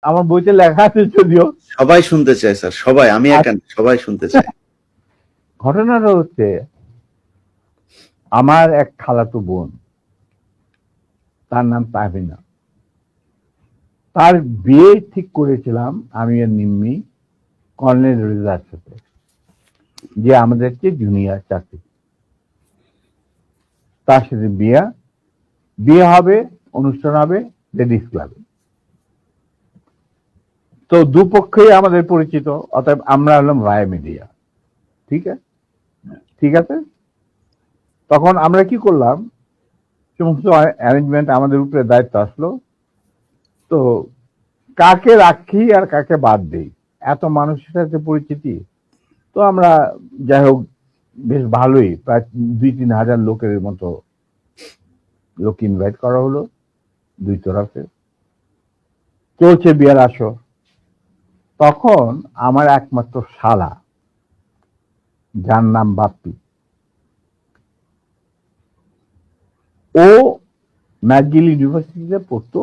আমার বইতে লেখা আছে যদিও। সবাই শুনতে চায় স্যার, সবাই, আমি একা না, সবাই শুনতে চায়। ঘটনাটা হচ্ছে, আমার এক খালাতো বোন, তার নাম তাহমিনা। তার বিয়ে ঠিক করেছিলাম আমি আর নিম্মি কর্নেল রেজার সাথে, যে আমাদের চেয়ে জুনিয়র চাকরি। তার সাথে বিয়ে হবে, অনুষ্ঠান হবে লেডিস ক্লাবে। তো দুপক্ষই আমাদের পরিচিত, অতএব আমরা হলাম রায় মিডিয়া। ঠিক আছে। তখন আমরা কি করলাম, সমস্ত অ্যারেঞ্জমেন্ট আমাদের উপরে দায়িত্ব আসলো। তো কাকে রাখি আর কাকে বাদ দেই, এত মানুষের সাথে পরিচিতি। তো আমরা যাই হোক বেশ ভালোই, প্রায় 2-3 হাজার লোকের মতো লোক ইনভাইট করা হলো, দুই তরফে। চলছে বিয়ার আসর। তখন আমার একমাত্র শালা, যার নাম বাপ্পি, ও ম্যাকগিল ইউনিভার্সিটিতে পড়তো,